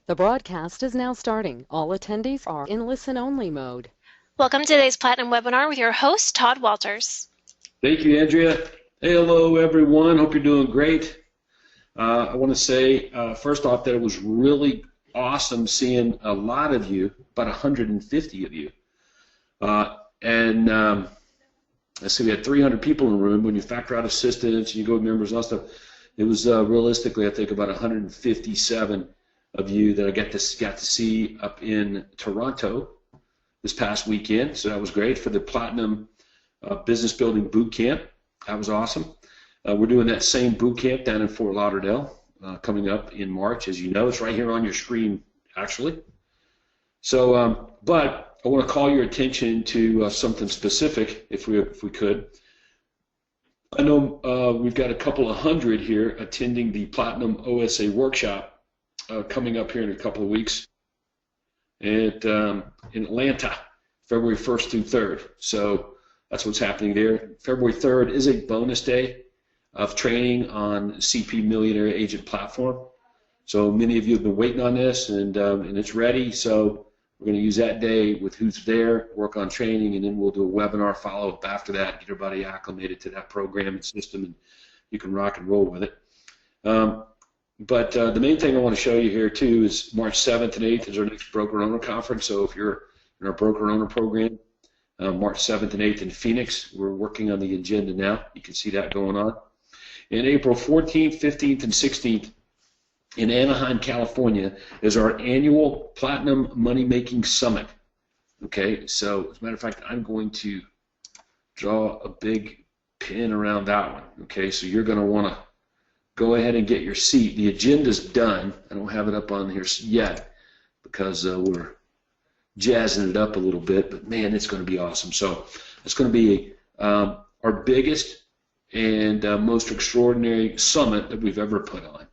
The broadcast is now starting. All attendees are in listen-only mode. Welcome to today's Platinum webinar with your host, Todd Walters. Thank you, Andrea. Hey, hello, everyone. Hope you're doing great. I want to say, first off, that it was really awesome seeing a lot of you, about 150 of you. I see we had 300 people in the room. When you factor out assistants, you go with members and all stuff, it was realistically, I think, about 157 of you that I got to see up in Toronto this past weekend. So that was great for the Platinum Business Building Boot Camp. That was awesome. We're doing that same boot camp down in Fort Lauderdale coming up in March. As you know, it's right here on your screen, actually. So, but I want to call your attention to something specific, if we could. I know we've got a couple of hundred here attending the Platinum OSA workshop coming up here in a couple of weeks in Atlanta, February 1st through 3rd. So that's what's happening there. February 3rd is a bonus day of training on CP Millionaire Agent Platform. So many of you have been waiting on this, and it's ready. So we're going to use that day with who's there, work on training, and then we'll do a webinar follow-up after that, get everybody acclimated to that program and system, and you can rock and roll with it. But the main thing I want to show you here, too, is March 7th and 8th is our next broker-owner conference. So if you're in our broker-owner program, March 7th and 8th in Phoenix, we're working on the agenda now. You can see that going on. And April 14th, 15th, and 16th in Anaheim, California, is our annual Platinum Money Making Summit. Okay, so as a matter of fact, I'm going to draw a big pin around that one. Okay, so you're going to want to go ahead and get your seat. The agenda's done. I don't have it up on here yet because we're jazzing it up a little bit, but man, it's going to be awesome. So it's going to be our biggest and most extraordinary summit that we've ever put on.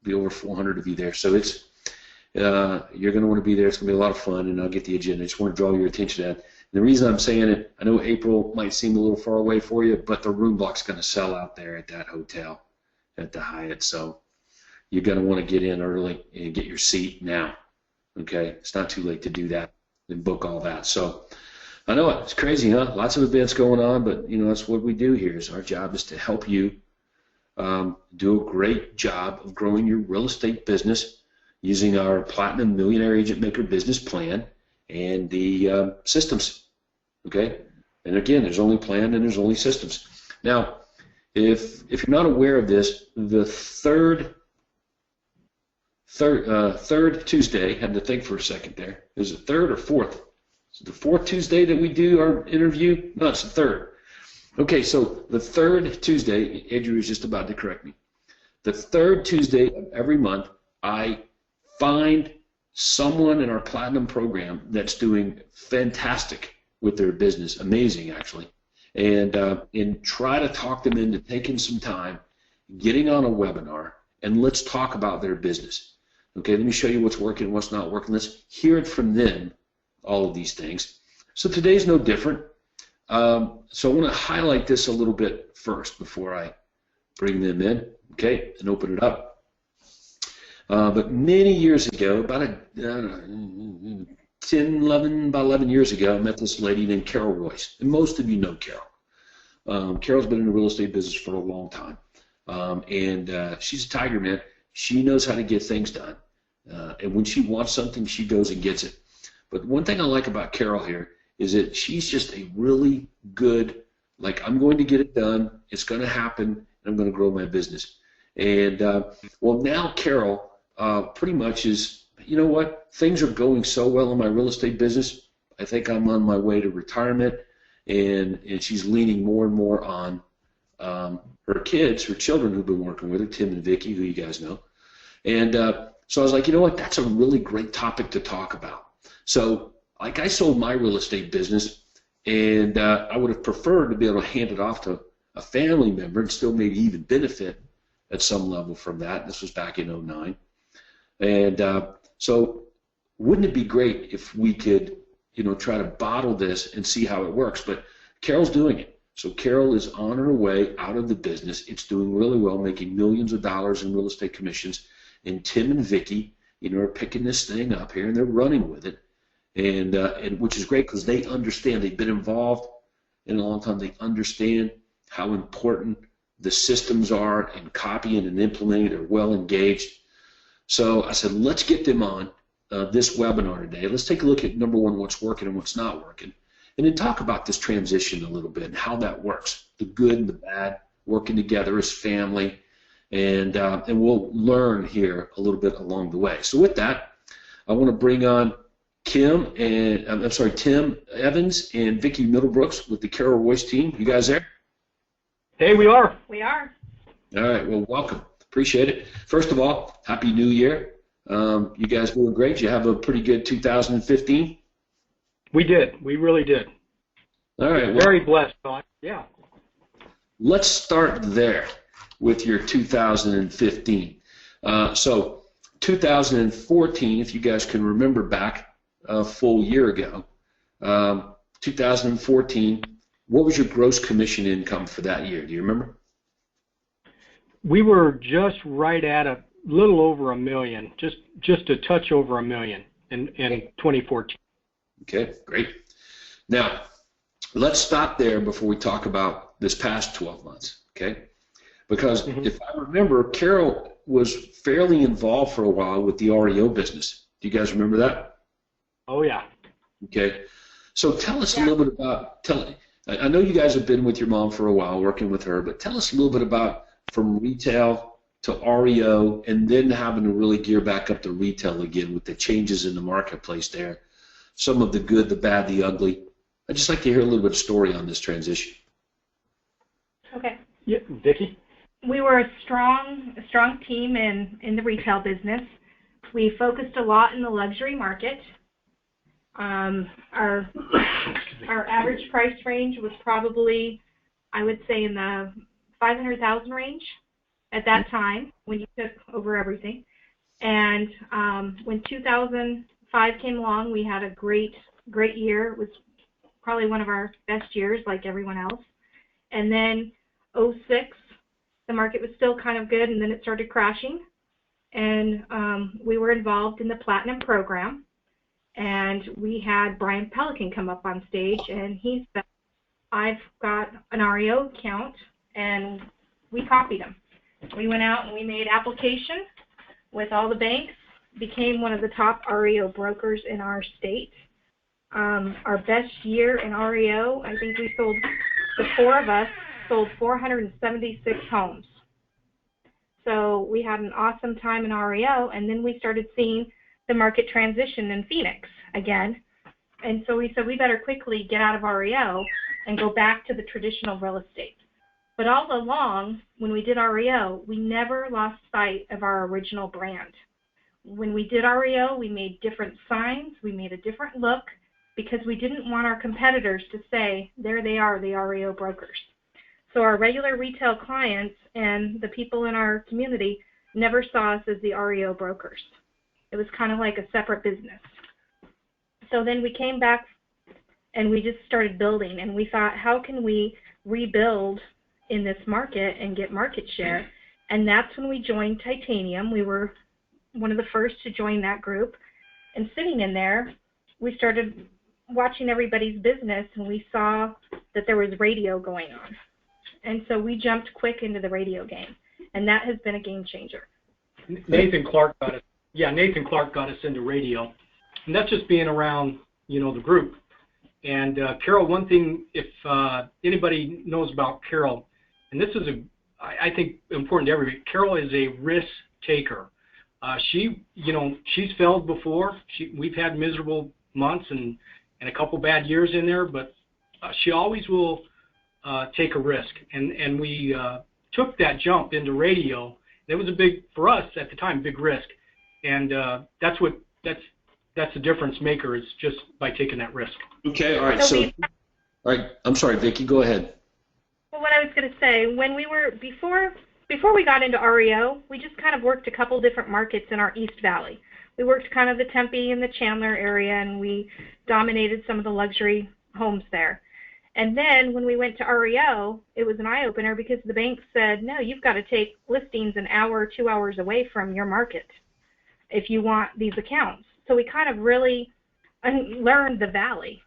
Be over 400 of you there. So it's you're going to want to be there. It's going to be a lot of fun, and I'll get the agenda. I just want to draw your attention to that. And the reason I'm saying it, I know April might seem a little far away for you, but the room block's going to sell out there at that hotel, at the Hyatt. So you're going to want to get in early and get your seat now. Okay, it's not too late to do that and book all that. So I know it's crazy, huh? Lots of events going on, but you know that's what we do here. Is our job is to help you do a great job of growing your real estate business using our Platinum Millionaire Agent Maker business plan and the systems. Okay, and again, there's only plan and there's only systems. Now, if you're not aware of this, the third Tuesday, had to think for a second there. Is it third or fourth? Is it the fourth Tuesday that we do our interview? No, it's the third. Okay, so the third Tuesday, Andrew was just about to correct me. The third Tuesday of every month, I find someone in our Platinum program that's doing fantastic with their business, amazing actually, and try to talk them into taking some time, getting on a webinar, and let's talk about their business. Okay, let me show you what's working and what's not working. Let's hear it from them, all of these things. So today's no different. So I want to highlight this a little bit first before I bring them in, okay, and open it up. But many years ago, about 11 years ago, I met this lady named Carol Royce, and most of you know Carol. Carol's been in the real estate business for a long time, and she's a tiger, man. She knows how to get things done, and when she wants something, she goes and gets it. But one thing I like about Carol here is that she's just a really good, like, I'm going to get it done, it's going to happen, and I'm going to grow my business. And, well, now Carol pretty much is, you know what, things are going so well in my real estate business, I think I'm on my way to retirement, and she's leaning more and more on her kids, her children who've been working with her, Tim and Vicky, who you guys know. And so I was like, you know what, that's a really great topic to talk about. So, like, I sold my real estate business, and I would have preferred to be able to hand it off to a family member and still maybe even benefit at some level from that. This was back in '09. And so wouldn't it be great if we could, you know, try to bottle this and see how it works? But Carol's doing it. So Carol is on her way out of the business. It's doing really well, making millions of dollars in real estate commissions. And Tim and Vicky are picking this thing up here and they're running with it, and which is great because they understand. They've been involved in a long time. They understand how important the systems are and copying and implementing. They're well engaged. So I said, let's get them on this webinar today. Let's take a look at, number one, what's working and what's not working, and then talk about this transition a little bit and how that works, the good and the bad, working together as family, and we'll learn here a little bit along the way. So with that, I want to bring on Tim Evans and Vicki Middlebrooks with the Carol Royce team. You guys there? Hey, we are. We are. All right, well, welcome. Appreciate it. First of all, Happy New Year. You guys doing great. Did you have a pretty good 2015? We did. We really did. All right. Well, very blessed, Todd. Yeah. Let's start there with your 2015. So 2014, if you guys can remember back a full year ago, 2014, what was your gross commission income for that year? Do you remember? We were just right at a little over $1 million, just a touch over $1 million in 2014. Okay, great. Now, let's stop there before we talk about this past 12 months, okay? Because if I remember, Carol was fairly involved for a while with the REO business. Do you guys remember that? Oh, yeah. Okay. So tell us a little bit about, I know you guys have been with your mom for a while, working with her, but tell us a little bit about from retail to REO and then having to really gear back up to retail again with the changes in the marketplace there. Some of the good, the bad, the ugly. I'd just like to hear a little bit of story on this transition. Okay. Yeah, Vicki? We were a strong team in the retail business. We focused a lot in the luxury market. Our average price range was probably, I would say, in the 500,000 range at that time when you took over everything. And when 2005 came along, we had a great year. It was probably one of our best years, like everyone else. And then 2006, the market was still kind of good, and then it started crashing. And we were involved in the Platinum program. And we had Brian Pelican come up on stage, and he said, I've got an REO account, and we copied him. We went out and we made application with all the banks, became one of the top REO brokers in our state. Our best year in REO, I think the four of us sold 476 homes. So we had an awesome time in REO, and then we started seeing the market transition in Phoenix again. And so we said we better quickly get out of REO and go back to the traditional real estate. But all along, when we did REO, we never lost sight of our original brand. When we did REO, we made different signs, we made a different look, because we didn't want our competitors to say, there they are, the REO brokers. So our regular retail clients and the people in our community never saw us as the REO brokers. It was kind of like a separate business. So then we came back and we just started building, and we thought, how can we rebuild in this market and get market share? And that's when we joined Titanium. We were one of the first to join that group. And sitting in there, we started watching everybody's business, and we saw that there was radio going on. And so we jumped quick into the radio game, and that has been a game changer. Nathan Clark got us into radio, and that's just being around, the group. And Carol, one thing, if anybody knows about Carol, and this is I think important to everybody, Carol is a risk taker. She's failed before. We've had miserable months and a couple bad years in there, but she always will take a risk. And we took that jump into radio. It was for us at the time, big risk. And that's the difference maker, is just by taking that risk. Okay, all right. All right. I'm sorry, Vicki. Go ahead. Well, what I was going to say, when we were before we got into REO, we just kind of worked a couple different markets in our East Valley. We worked kind of the Tempe and the Chandler area, and we dominated some of the luxury homes there. And then when we went to REO, it was an eye-opener, because the bank said, no, you've got to take listings an hour or 2 hours away from your market. if you want these accounts. So we kind of really learned the valley,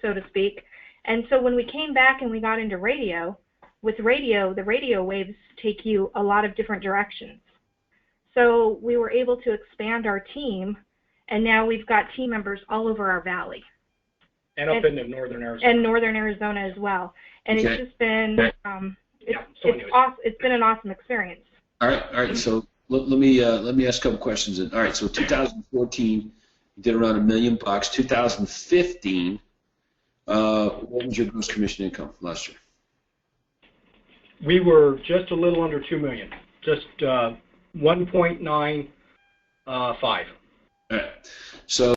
so to speak. And so when we came back and we got into radio, with radio, the radio waves take you a lot of different directions. So we were able to expand our team, and now we've got team members all over our valley. And up into northern Arizona. And northern Arizona as well. And Okay. it's just been, anyways. it's been an awesome experience. All right. So let me ask a couple questions. All right. So 2014, you did around $1 million. 2015, what was your gross commission income last year? We were just a little under $2 million, just 1.95. All right. So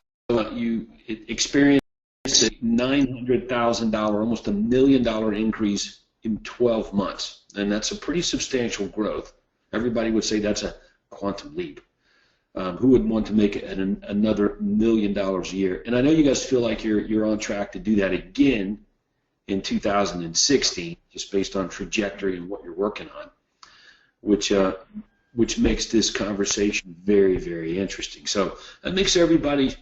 you experienced a $900,000, almost $1 million increase in 12 months, and that's a pretty substantial growth. Everybody would say that's a quantum leap. Who would want to make another $1 million a year? And I know you guys feel like you're on track to do that again in 2016, just based on trajectory and what you're working on, which makes this conversation very, very interesting. So that makes everybody,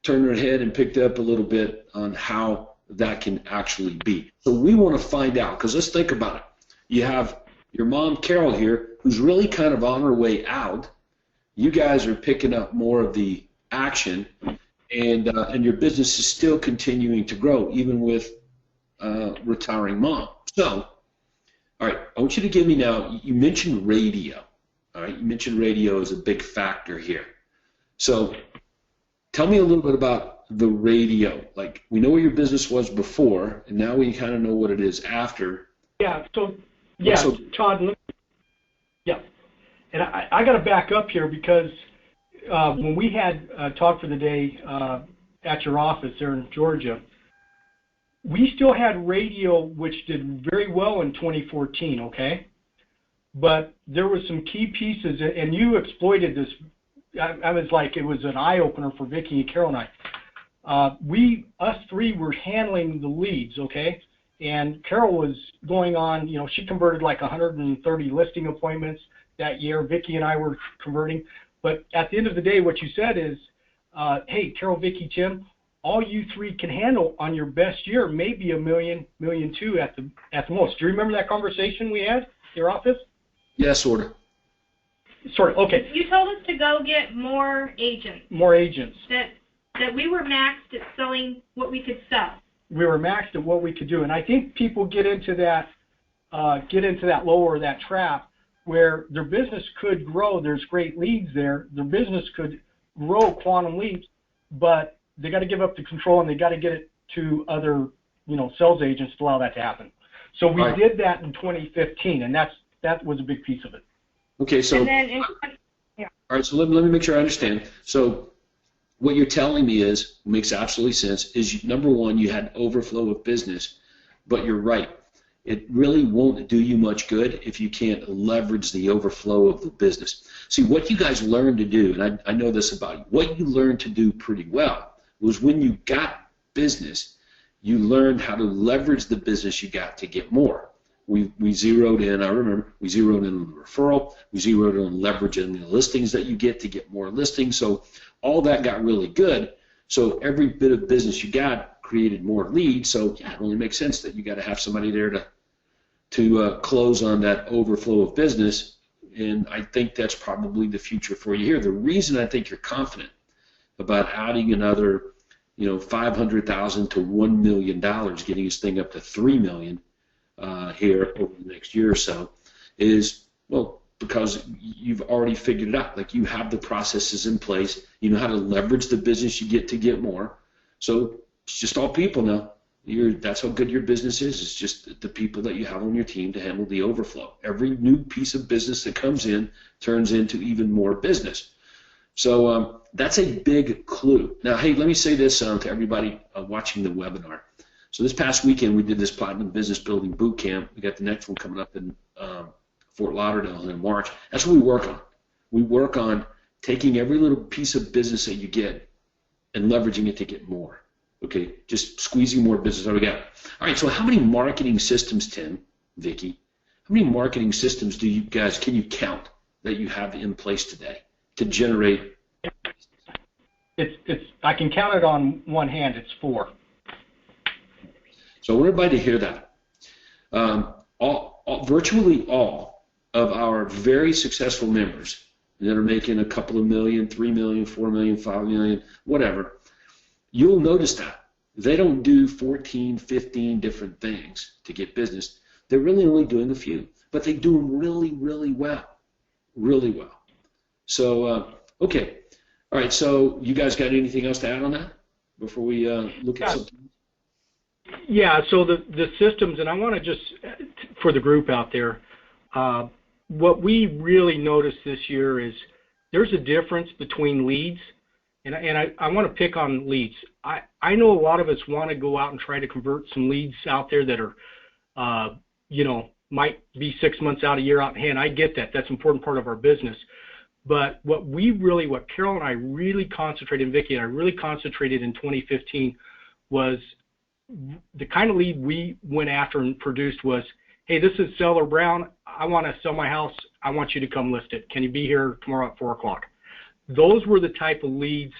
turn their head and picked up a little bit on how that can actually be. So we want to find out, because let's think about it. You have your mom, Carol, here, who's really kind of on her way out. You guys are picking up more of the action, and your business is still continuing to grow, even with retiring mom. So, all right, I want you to give me now, you mentioned radio. All right, you mentioned radio as a big factor here. So tell me a little bit about the radio. Like, we know where your business was before, and now we kind of know what it is after. Yeah, so, Todd, and I got to back up here because when we had Talk for the Day at your office there in Georgia, we still had radio, which did very well in 2014, okay? But there were some key pieces, and you exploited this. I was like, it was an eye-opener for Vicki and Carol and I. Us three were handling the leads, okay? And Carol was going on, she converted like 130 listing appointments that year. Vicki and I were converting. But at the end of the day, what you said is, hey, Carol, Vicki, Tim, all you three can handle on your best year maybe $1 million, $1.2 million at the most. Do you remember that conversation we had in your office? Yeah, sort of. Sort of, okay. You told us to go get more agents. More agents. That we were maxed at selling what we could sell. We were maxed at what we could do, and I think people get into that lower, that trap, where their business could grow. There's great leads there. Their business could grow quantum leaps, but they got to give up the control and they got to get it to other, sales agents to allow that to happen. So we did that in 2015, and that was a big piece of it. Okay, so and then all right. So let me make sure I understand. So what you're telling me makes absolutely sense. Is number one, you had overflow of business, but you're right. It really won't do you much good if you can't leverage the overflow of the business. See, what you guys learned to do, and I know this about you, what you learned to do pretty well was when you got business, you learned how to leverage the business you got to get more. We zeroed in, I remember, we zeroed in on the referral, we zeroed in on leveraging the listings that you get to get more listings, so all that got really good. So every bit of business you got created more leads, so yeah, it only makes sense that you got to have somebody there to close on that overflow of business, and I think that's probably the future for you here. The reason I think you're confident about adding another, $500,000 to $1 million, getting this thing up to $3 million here over the next year or so, is, well, because you've already figured it out. Like, you have the processes in place. You know how to leverage the business you get to get more. So it's just all people now. That's how good your business is. It's just the people that you have on your team to handle the overflow. Every new piece of business that comes in turns into even more business. So that's a big clue. Now, hey, let me say this to everybody watching the webinar. So this past weekend, we did this Platinum Business Building Boot Camp. We got the next one coming up in Fort Lauderdale in March. That's what we work on. We work on taking every little piece of business that you get and leveraging it to get more. Okay, just squeezing more business out of it. All right, so how many marketing systems, Tim, Vicki, how many marketing systems can you count that you have in place today? to generate? It's I can count it on one hand. It's 4. So I want everybody to hear that. Virtually all of our very successful members that are making a couple of million, 3 million, 4 million, 5 million, whatever, you'll notice that they don't do 14, 15 different things to get business. They're really only doing a few, but they do them really, really well. Really well. So, okay. All right, so you guys got anything else to add on that before we look at something? Yeah, so the systems, and I want to just, for the group out there, what we really noticed this year is there's a difference between leads, and I want to pick on leads. I know a lot of us want to go out and try to convert some leads out there that are, might be 6 months out, a year out in hand. I get that. That's an important part of our business. But what Carol and I really concentrated, and Vicki and I really concentrated in 2015 was the kind of lead we went after and produced was, hey, this is Seller Brown. I want to sell my house. I want you to come list it. Can you be here tomorrow at 4 o'clock? Those were the type of leads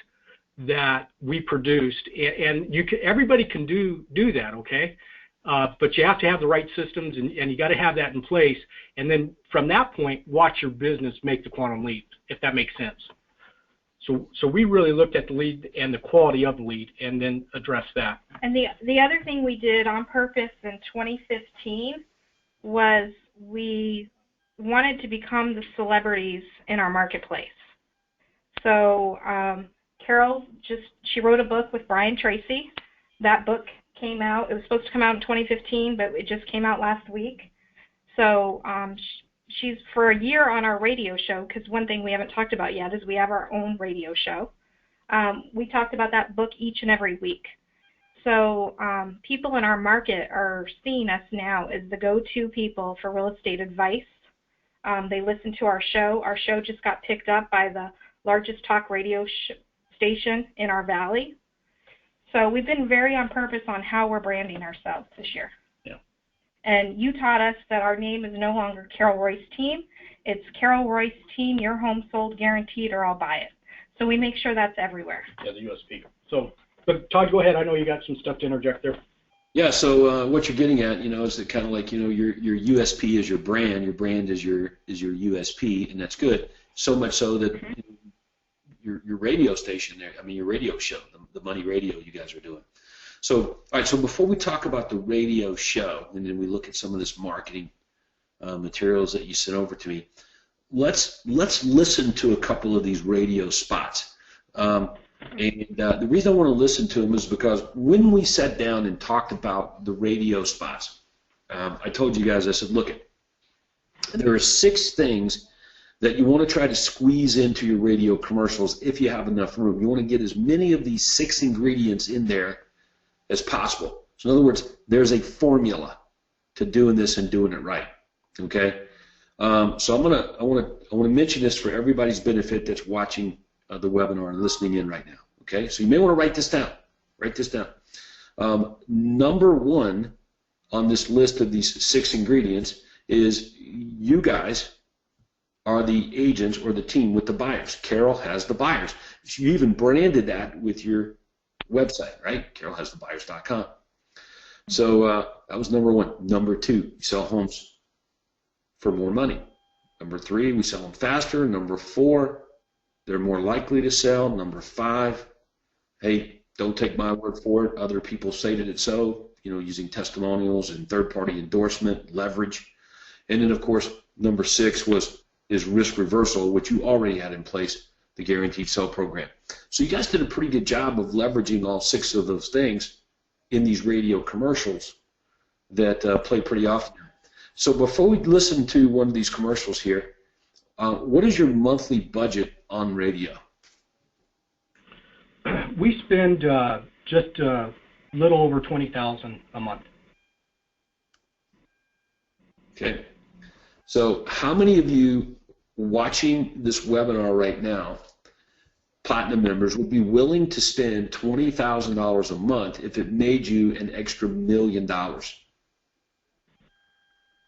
that we produced, and everybody can do that, okay? But you have to have the right systems, and you got to have that in place. And then from that point, watch your business make the quantum leap, if that makes sense. So we really looked at the lead and the quality of the lead, and then addressed that. And the other thing we did on purpose in 2015 was we wanted to become the celebrities in our marketplace. So Carol she wrote a book with Brian Tracy. That book came out. It was supposed to come out in 2015, but it just came out last week. So she's for a year on our radio show, because one thing we haven't talked about yet is we have our own radio show. We talked about that book each and every week. So people in our market are seeing us now as the go-to people for real estate advice. They listen to our show. Our show just got picked up by the largest talk radio station in our valley. So we've been very on purpose on how we're branding ourselves this year. Yeah. And you taught us that our name is no longer Carol Royce Team. It's Carol Royce Team, your home sold guaranteed or I'll buy it. So we make sure that's everywhere. Yeah, the USP. So, but Todd, go ahead. I know you got some stuff to interject there. Yeah, so what you're getting at, is that kind of like, your USP is your brand is your USP, and that's good. So much so that your radio station there, your radio show, the money radio you guys are doing. So, all right, so before we talk about the radio show, and then we look at some of this marketing materials that you sent over to me, let's listen to a couple of these radio spots. And the reason I want to listen to them is because when we sat down and talked about the radio spots, I told you guys, I said, look, there are 6 things that you want to try to squeeze into your radio commercials if you have enough room. You want to get as many of these 6 ingredients in there as possible. So in other words, there's a formula to doing this and doing it right. Okay? So I want to mention this for everybody's benefit that's watching the webinar and listening in right now. Okay? So you may want to write this down. Write this down. Number 1 on this list of these 6 ingredients is you guys are the agents or the team with the buyers. Carol has the buyers. You even branded that with your website, right? carolhasthebuyers.com. So that was number 1. Number 2, you sell homes for more money. Number 3, we sell them faster. Number 4, they're more likely to sell. Number 5, hey, don't take my word for it. Other people say that it's so, using testimonials and third-party endorsement, leverage. And then, of course, number 6 is risk reversal, which you already had in place, the guaranteed sell program. So you guys did a pretty good job of leveraging all 6 of those things in these radio commercials that play pretty often. So before we listen to one of these commercials here, what is your monthly budget on radio? We spend just a little over $20,000 a month. Okay. So how many of you watching this webinar right now, Platinum members, would be willing to spend $20,000 a month if it made you an extra $1 million?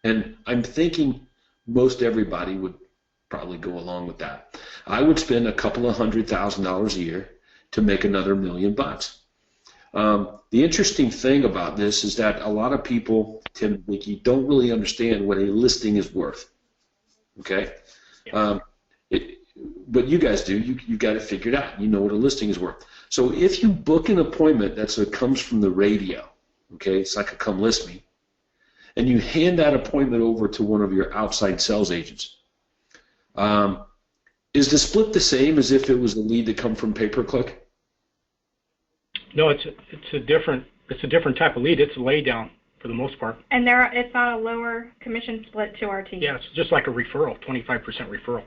And I'm thinking most everybody would probably go along with that. I would spend a couple of $100,000 a year to make another $1 million. The interesting thing about this is that a lot of people, Tim and Nikki, don't really understand what a listing is worth. Okay? But you guys do. You've got it figured out. You know what a listing is worth. So if you book an appointment that comes from the radio, okay, it's like a come list me, and you hand that appointment over to one of your outside sales agents, is the split the same as if it was the lead that come from pay-per-click? No, it's a different type of lead. It's a laydown for the most part. And it's on a lower commission split to our team. Yeah, it's just like a referral, 25% referral.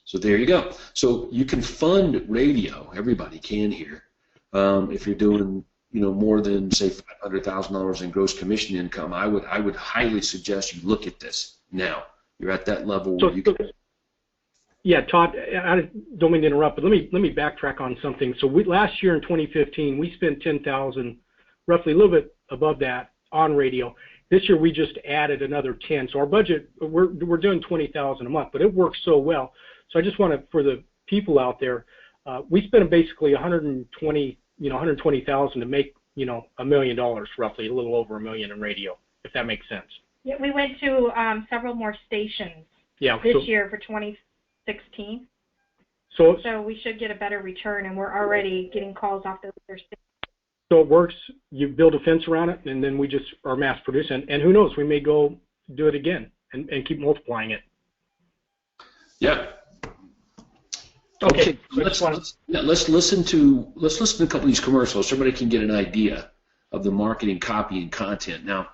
So there you go. So you can fund radio. Everybody can here. If you're doing more than say $500,000 in gross commission income, I would highly suggest you look at this now. You're at that level where you can. Yeah, Todd, I don't mean to interrupt, but let me backtrack on something. So last year in 2015, we spent $10,000, roughly a little bit above that, on radio. This year we just added another 10. So our budget, we're doing $20,000 a month, but it works so well. So I just want to, for the people out there, we spent basically $120,000 to make $1 million roughly, a little over $1 million in radio, if that makes sense. Yeah, we went to several more stations this year for 2016. So we should get a better return, and we're already getting calls off those other stations. So it works. You build a fence around it, and then we just are mass producing. And who knows, we may go do it again and keep multiplying it. Yeah. Okay. Let's listen to a couple of these commercials so everybody can get an idea of the marketing, copy, and content. Now,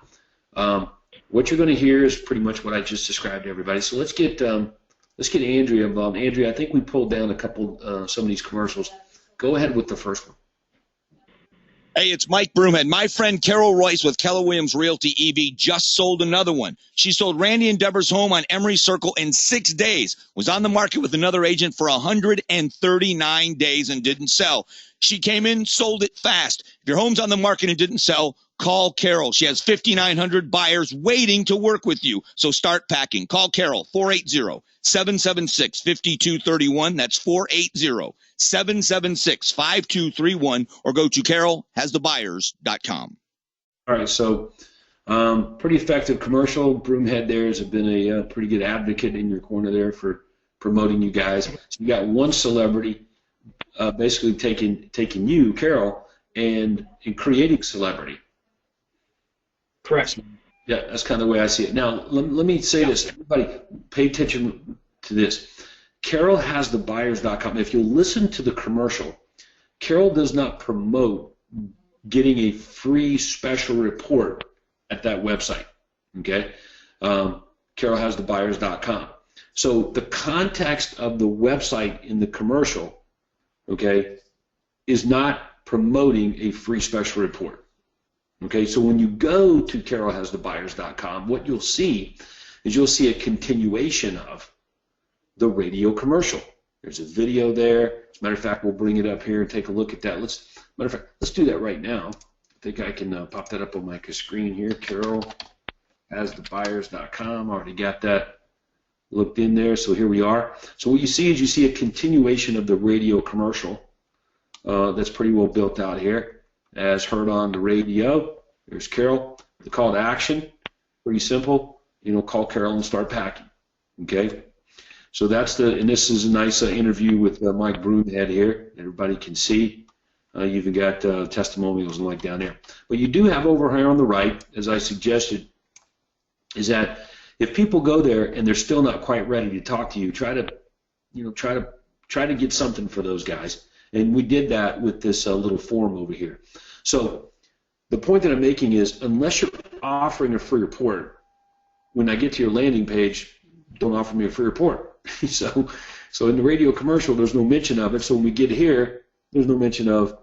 what you're going to hear is pretty much what I just described to everybody. So let's get Andrea involved. Andrea, I think we pulled down a couple some of these commercials. Go ahead with the first one. Hey, it's Mike Broomhead. My friend Carol Royce with Keller Williams Realty EV just sold another one. She sold Randy and Deborah's home on Emery Circle in 6 days, was on the market with another agent for 139 days and didn't sell. She came in, sold it fast. If your home's on the market and didn't sell, call Carol. She has 5,900 buyers waiting to work with you. So start packing. Call Carol, 480-776-5231. That's 480-776-5231, or go to carolhasthebuyers.com. All right, so pretty effective commercial. Broomhead there has been a pretty good advocate in your corner there for promoting you guys. So you got one celebrity basically taking you, Carol, and creating celebrity. Correct. Yeah, that's kind of the way I see it. Now, let me say this. Everybody, pay attention to this. CarolHasTheBuyers.com. If you listen to the commercial, Carol does not promote getting a free special report at that website. Okay? CarolHasTheBuyers.com. So the context of the website in the commercial, okay, is not promoting a free special report. Okay, so when you go to CarolHasTheBuyers.com, what you'll see is you'll see a continuation of the radio commercial. There's a video there. As a matter of fact, we'll bring it up here and take a look at that. Let's do that right now. I think I can pop that up on my screen here. CarolHasTheBuyers.com. Already got that looked in there. So here we are. So what you see is you see a continuation of the radio commercial that's pretty well built out here. As heard on the radio, there's Carol. The call to action, pretty simple. Call Carol and start packing. Okay, so and this is a nice interview with Mike Broomhead here. Everybody can see. You even got testimonials and like down there. But you do have over here on the right, as I suggested, is that if people go there and they're still not quite ready to talk to you, try to get something for those guys. And we did that with this little form over here. So the point that I'm making is, unless you're offering a free report, when I get to your landing page, don't offer me a free report. So in the radio commercial, there's no mention of it. So when we get here, there's no mention of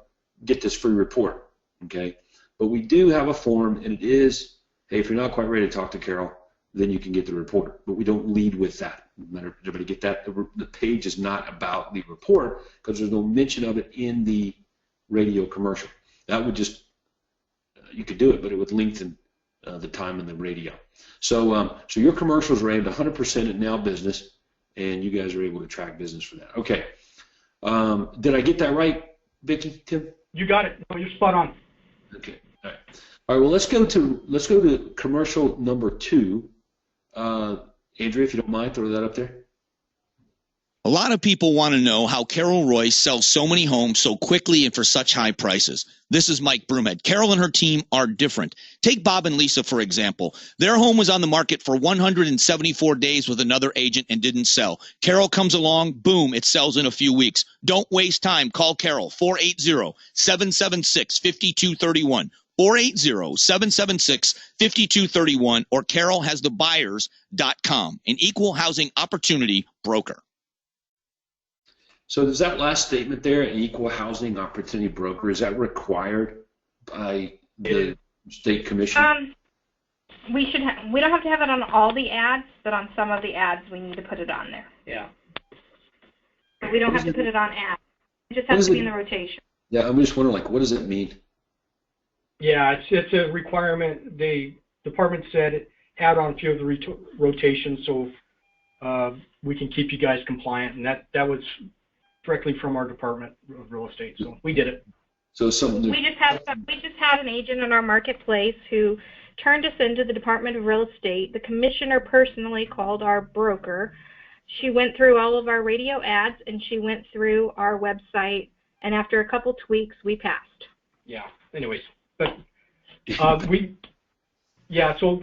get this free report. Okay? But we do have a form, and it is, hey, if you're not quite ready to talk to Carol, then you can get the report. But we don't lead with that. Everybody get that? The page is not about the report because there's no mention of it in the radio commercial. That would just, you could do it, but it would lengthen the time in the radio. So your commercials are aimed 100% at Now Business. and you guys are able to track business for that. Okay. Did I get that right, Vicki, Tim? You got it. No, you're spot on. Okay. All right. All right. Well, let's go to commercial number 2. Andrea, if you don't mind, throw that up there. A lot of people want to know how Carol Royce sells so many homes so quickly and for such high prices. This is Mike Broomhead. Carol and her team are different. Take Bob and Lisa, for example. Their home was on the market for 174 days with another agent and didn't sell. Carol comes along, boom, it sells in a few weeks. Don't waste time. Call Carol, 480-776-5231. 480-776-5231 or carolhasthebuyers.com, an equal housing opportunity broker. So does that last statement there, an equal housing opportunity broker, is that required by the state commission? We don't have to have it on all the ads, but on some of the ads we need to put it on there. Yeah. But we don't have to put it on ads. It just has to be in the rotation. Yeah, I'm just wondering, what does it mean? Yeah, it's a requirement. The department said add on a few of the rotations so we can keep you guys compliant, and that was directly from our Department of Real Estate, so we did it. So something. We just had an agent in our marketplace who turned us into the Department of Real Estate. The commissioner personally called our broker. She went through all of our radio ads and she went through our website, and after a couple tweaks, we passed. Yeah. Anyways, but so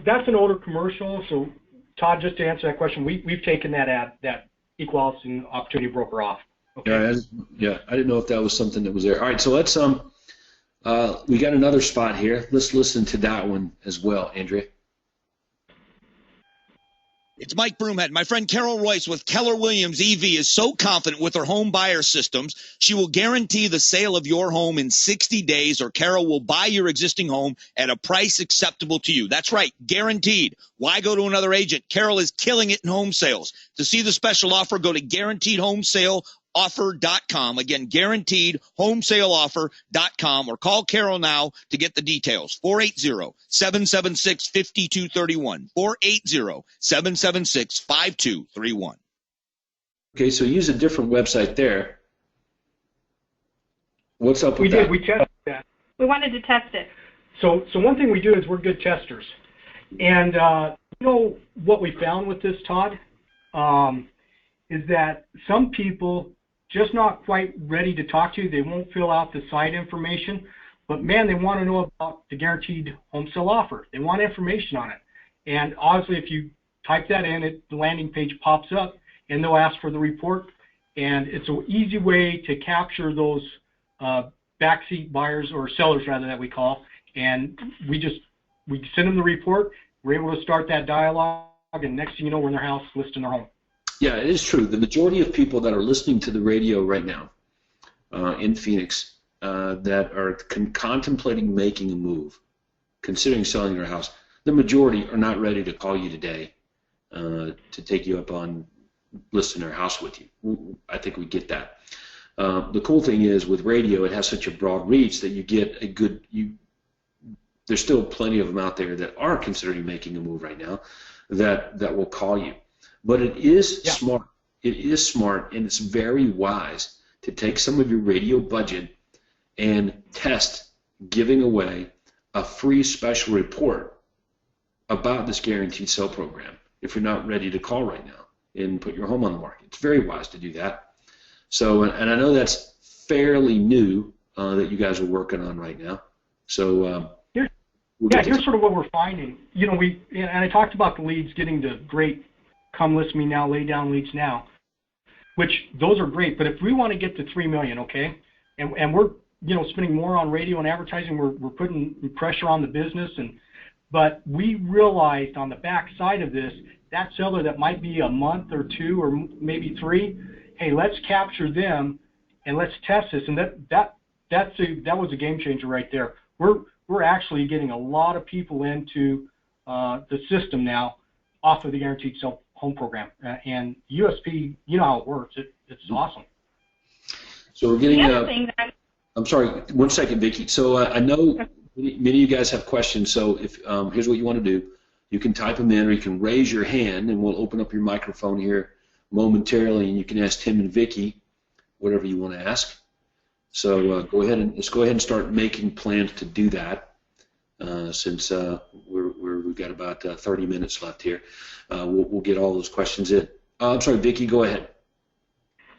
that's an older commercial. So Todd, just to answer that question, we've taken that ad, that equal housing opportunity broker off. Okay. Yeah, I didn't know if that was something that was there. All right, so let's we got another spot here. Let's listen to that one as well, Andrea. It's Mike Broomhead. My friend Carol Royce with Keller Williams EV is so confident with her home buyer systems, she will guarantee the sale of your home in 60 days, or Carol will buy your existing home at a price acceptable to you. That's right, guaranteed. Why go to another agent? Carol is killing it in home sales. To see the special offer, go to guaranteedhomesaleoffer.com. Again, guaranteedhomesaleoffer.com, or call Carol now to get the details. 480-776-5231. 480-776-5231. Okay, so use a different website there. What's up with that? We tested that. We wanted to test it. So one thing we do is we're good testers. And you know what we found with this, Todd, is that some people just not quite ready to talk to you. They won't fill out the site information, but man, they want to know about the guaranteed home sale offer. They want information on it. And obviously, if you type that in, the landing page pops up, and they'll ask for the report. And it's an easy way to capture those backseat buyers, or sellers rather, that we call. And we send them the report. We're able to start that dialogue, and next thing you know, we're in their house listing their home. Yeah, it is true. The majority of people that are listening to the radio right now in Phoenix that are contemplating making a move, considering selling their house, the majority are not ready to call you today to take you up on listing their house with you. I think we get that. The cool thing is with radio, it has such a broad reach that you get a good. There's still plenty of them out there that are considering making a move right now that will call you. But it is smart. It is smart, and it's very wise to take some of your radio budget and test giving away a free special report about this guaranteed sale program if you're not ready to call right now and put your home on the market. It's very wise to do that. So, and I know that's fairly new that you guys are working on right now. So, here's sort of what we're finding. You know, and I talked about the leads getting the great come list me now, lay down leads now, which those are great. But if we want to get to 3 million, okay, and we're spending more on radio and advertising, we're putting pressure on the business, but we realized on the back side of this, that seller that might be a month or 2 or maybe 3, hey, let's capture them and let's test this, and that was a game changer right there. We're actually getting a lot of people into the system now off of the guaranteed sale home program, and USP, you know how it works. It's awesome. So we're getting. I'm sorry, 1 second, Vicki. So I know many of you guys have questions. So if here's what you want to do: you can type them in, or you can raise your hand, and we'll open up your microphone here momentarily, and you can ask Tim and Vicki whatever you want to ask. So let's go ahead and start making plans to do that. Since we've got about 30 minutes left here, we'll get all those questions in. I'm sorry, Vicki, go ahead.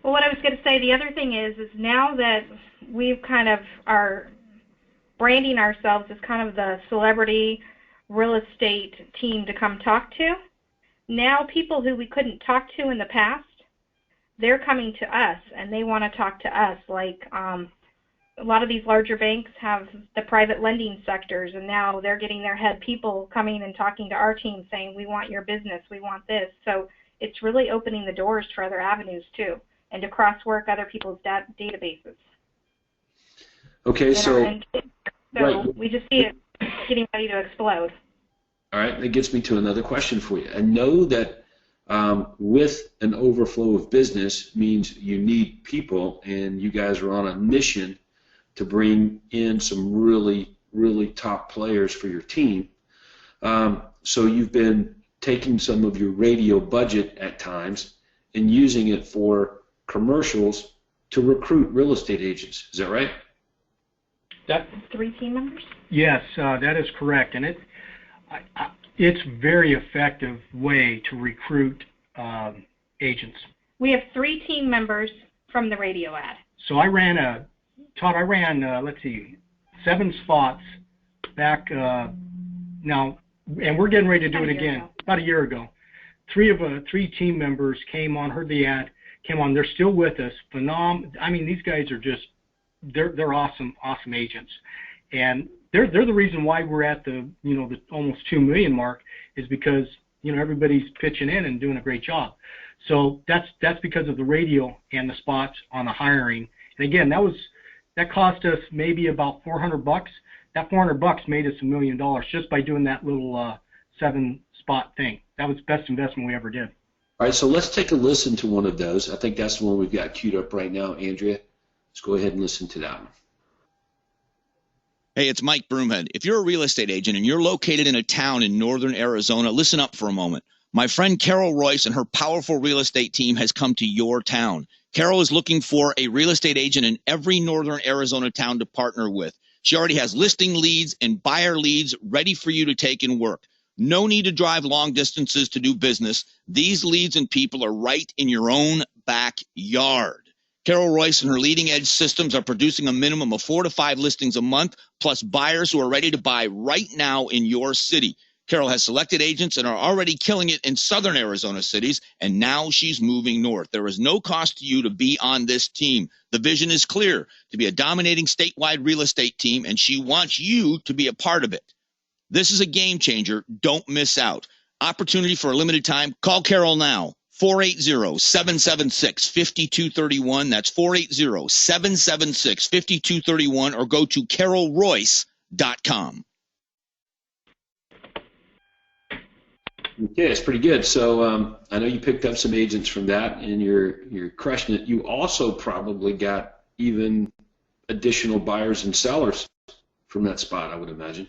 Well, what I was going to say, the other thing is now that we've kind of are branding ourselves as kind of the celebrity real estate team to come talk to, now people who we couldn't talk to in the past, they're coming to us and they want to talk to us. Like a lot of these larger banks have the private lending sectors, and now they're getting their head people coming and talking to our team saying, we want your business, we want this. So it's really opening the doors for other avenues too, and to cross-work other people's databases. Okay, so right. We just see it getting ready to explode. All right, that gets me to another question for you. I know that with an overflow of business means you need people, and you guys are on a mission to bring in some really, really top players for your team. So you've been taking some of your radio budget at times and using it for commercials to recruit real estate agents. Is that right? That 3 team members? Yes, that is correct, and it's a very effective way to recruit agents. We have 3 team members from the radio ad. So I ran let's see, 7 spots back now, and we're getting ready to do it again. About a year ago. 3 team members came on, heard the ad, came on. They're still with us. I mean, these guys are just, they're awesome agents, and they're the reason why we're at the almost 2 million mark, is because everybody's pitching in and doing a great job. So that's because of the radio and the spots on the hiring. And again, that cost us maybe about $400. That $400 made us $1 million just by doing that little 7-spot thing. That was the best investment we ever did. All right, so let's take a listen to one of those. I think that's the one we've got queued up right now, Andrea. Let's go ahead and listen to that one. Hey, it's Mike Broomhead. If you're a real estate agent and you're located in a town in northern Arizona, listen up for a moment. My friend Carol Royce and her powerful real estate team has come to your town. Carol is looking for a real estate agent in every northern Arizona town to partner with. She already has listing leads and buyer leads ready for you to take and work. No need to drive long distances to do business. These leads and people are right in your own backyard. Carol Royce and her leading-edge systems are producing a minimum of 4 to 5 listings a month, plus buyers who are ready to buy right now in your city. Carol has selected agents and are already killing it in southern Arizona cities, and now she's moving north. There is no cost to you to be on this team. The vision is clear, to be a dominating statewide real estate team, and she wants you to be a part of it. This is a game changer. Don't miss out. Opportunity for a limited time. Call Carol now. 480-776-5231. That's 480-776-5231, or go to carolroyce.com. Okay, that's pretty good. So I know you picked up some agents from that, and you're crushing it. You also probably got even additional buyers and sellers from that spot, I would imagine.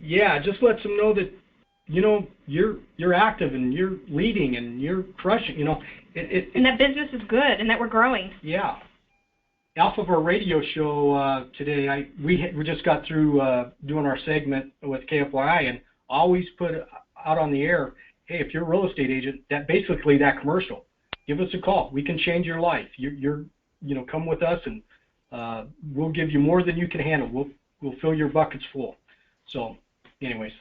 Yeah, just lets them know that you're active and you're leading and you're crushing. And that business is good and that we're growing. Yeah. Off of our radio show today, we just got through doing our segment with KFYI, and always put out on the air, hey, if you're a real estate agent, that commercial, give us a call. We can change your life. You're come with us, and we'll give you more than you can handle. We'll fill your buckets full. So, anyways.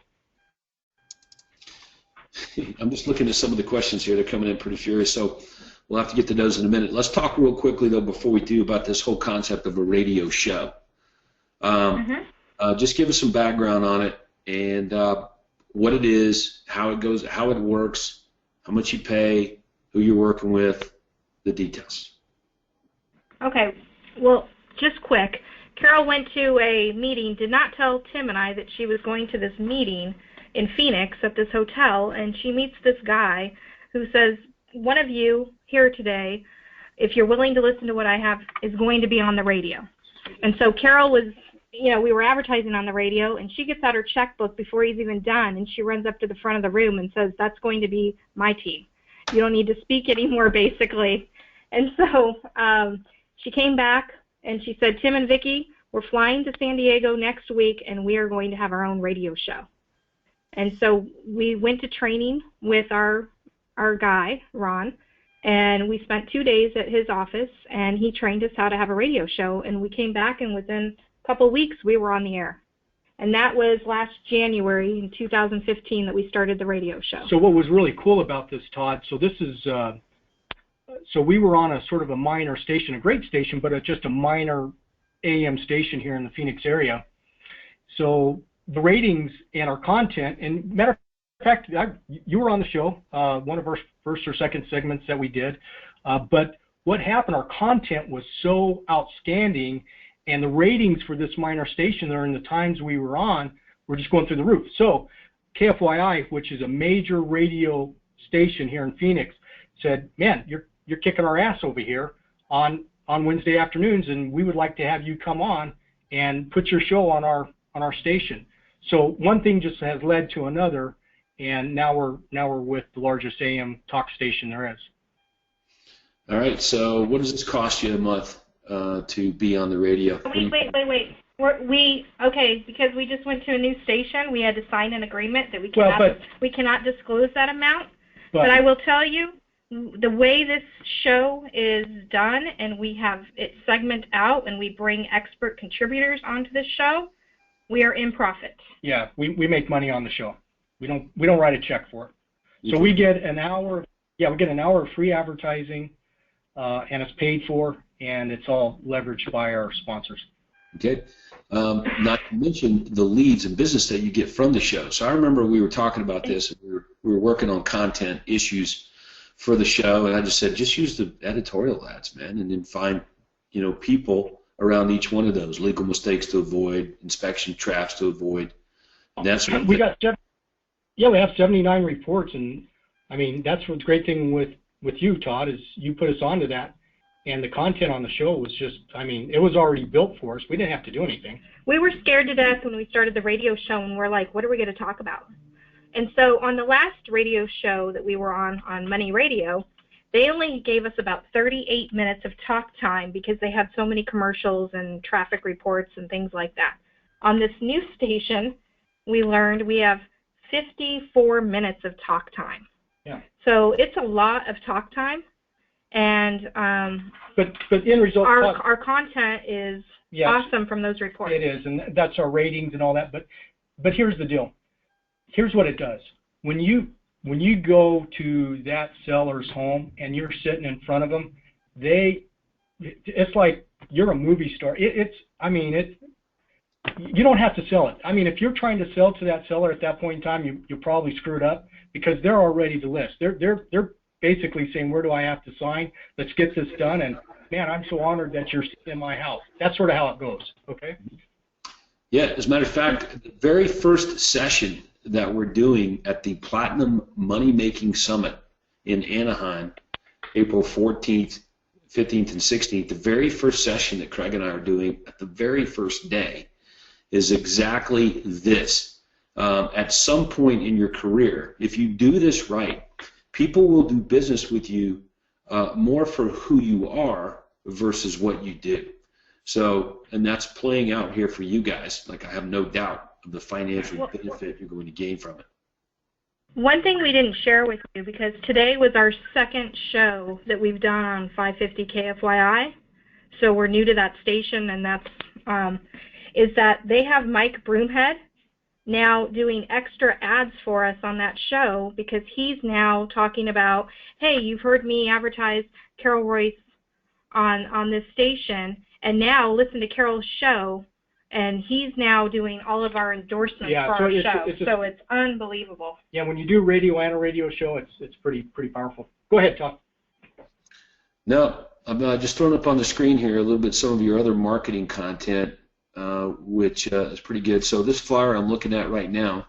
I'm just looking at some of the questions here. They're coming in pretty furious, so we'll have to get to those in a minute. Let's talk real quickly, though, before we do, about this whole concept of a radio show. Just give us some background on it, and what it is, how it goes, how it works, how much you pay, who you're working with, the details. Okay. Well, just quick. Carol went to a meeting, did not tell Tim and I that she was going to this meeting in Phoenix at this hotel, and she meets this guy who says, one of you here today, if you're willing to listen to what I have, is going to be on the radio. And so Carol was, we were advertising on the radio, and she gets out her checkbook before he's even done, and she runs up to the front of the room and says, that's going to be my team. You don't need to speak anymore, basically. And so she came back and she said, Tim and Vicki, we're flying to San Diego next week, and we are going to have our own radio show. And so we went to training with our guy, Ron, and we spent 2 days at his office, and he trained us how to have a radio show, and we came back, and within a couple of weeks, we were on the air. And that was last January in 2015 that we started the radio show. So what was really cool about this, Todd, so this is, so we were on a sort of a minor station, a great station, but just a minor AM station here in the Phoenix area. So the ratings and our content, and matter of fact, you were on the show, one of our first or second segments that we did, but what happened, our content was so outstanding, and the ratings for this minor station during the times we were on were just going through the roof. So KFYI, which is a major radio station here in Phoenix, said, man, you're kicking our ass over here on Wednesday afternoons, and we would like to have you come on and put your show on our station. So one thing just has led to another, and now we're with the largest AM talk station there is. All right. So what does this cost you a month to be on the radio? Wait. Okay, because we just went to a new station, we had to sign an agreement that we cannot disclose that amount. But I will tell you, the way this show is done, and we have it segment out, and we bring expert contributors onto this show, we are in profit. Yeah, we make money on the show. We don't write a check for it. So we get an hour. Yeah, we get an hour of free advertising, and it's paid for, and it's all leveraged by our sponsors. Okay. Not to mention the leads and business that you get from the show. So I remember we were talking about this. We were working on content issues for the show, and I just said, just use the editorial ads, man, and then find, people around each one of those, legal mistakes to avoid, inspection traps to avoid. And that's what we have 79 reports, and I mean that's what's the great thing with you, Todd, is you put us onto that, and the content on the show was just, I mean, it was already built for us. We didn't have to do anything. We were scared to death when we started the radio show, and we're like, what are we going to talk about? And so on the last radio show that we were on Money Radio, they only gave us about 38 minutes of talk time because they had so many commercials and traffic reports and things like that. On this new station, we learned we have 54 minutes of talk time. Yeah. So it's a lot of talk time, and but in result, our content is awesome from those reports. It is, and that's our ratings and all that. But here's the deal. Here's what it does. When you go to that seller's home and you're sitting in front of them, it's like you're a movie star. You don't have to sell it. I mean, if you're trying to sell to that seller at that point in time, you probably screwed up because they're already the list. They're basically saying, where do I have to sign? Let's get this done. And man, I'm so honored that you're in my house. That's sort of how it goes. Okay. Yeah. As a matter of fact, the very first session that we're doing at the Platinum Money Making Summit in Anaheim, April 14th, 15th, and 16th, the very first session that Craig and I are doing at the very first day is exactly this. At some point in your career, if you do this right, people will do business with you more for who you are versus what you do. So, and that's playing out here for you guys. Like, I have no doubt of the financial benefit you're going to gain from it. One thing we didn't share with you, because today was our second show that we've done on 550 KFYI, so we're new to that station, and that's is that they have Mike Broomhead now doing extra ads for us on that show because he's now talking about, hey, you've heard me advertise Carol Royce on this station, and now listen to Carol's show, and he's now doing all of our endorsements for our show. So it's unbelievable. Yeah, when you do radio and a radio show, it's pretty powerful. Go ahead, Tom. No, I'm just throwing up on the screen here a little bit some of your other marketing content, which is pretty good. So this flyer I'm looking at right now,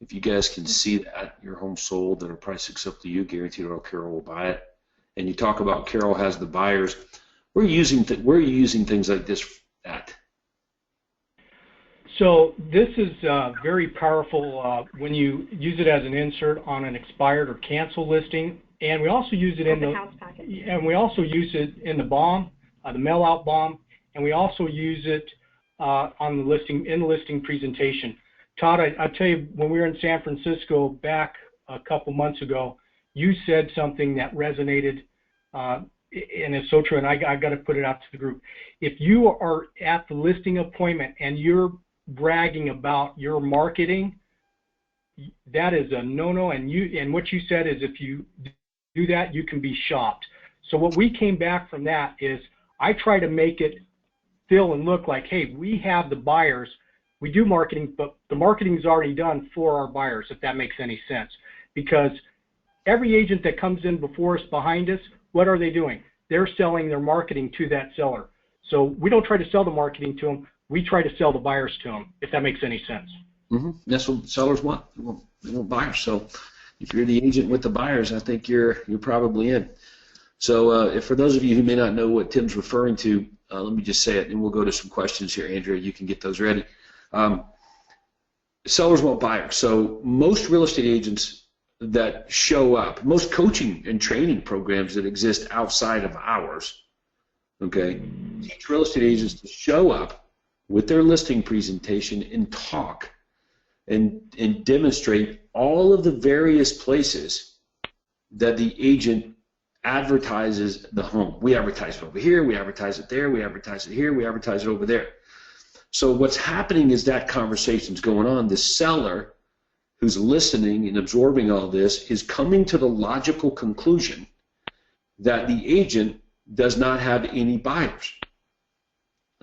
if you guys can see that, your home sold at a price acceptable to you, guaranteed or Carol will buy it. And you talk about Carol has the buyers. Where are you using things like this at? So this is very powerful when you use it as an insert on an expired or canceled listing, and we also use it in the house packet. and we also use it in the BOM, the mail-out BOM, and we also use it on the listing presentation. Todd, I tell you, when we were in San Francisco back a couple months ago, you said something that resonated, and it's so true, and I got to put it out to the group. If you are at the listing appointment and you're bragging about your marketing, that is a no-no, and what you said is if you do that, you can be shopped. So what we came back from that is I try to make it feel and look like, hey, we have the buyers, we do marketing, but the marketing is already done for our buyers, if that makes any sense. Because every agent that comes in before us, behind us, what are they doing? They're selling their marketing to that seller. So we don't try to sell the marketing to them, we try to sell the buyers to them, if that makes any sense. Mm-hmm. That's what sellers want. They want buyers. So if you're the agent with the buyers, I think you're probably in. So if for those of you who may not know what Tim's referring to, let me just say it, and we'll go to some questions here, Andrea. You can get those ready. Sellers want buyers. So most real estate agents that show up, most coaching and training programs that exist outside of ours, okay, teach real estate agents to show up with their listing presentation and talk and demonstrate all of the various places that the agent advertises the home. We advertise it over here, we advertise it there, we advertise it here, we advertise it over there. So what's happening is that conversation's going on. The seller who's listening and absorbing all this is coming to the logical conclusion that the agent does not have any buyers.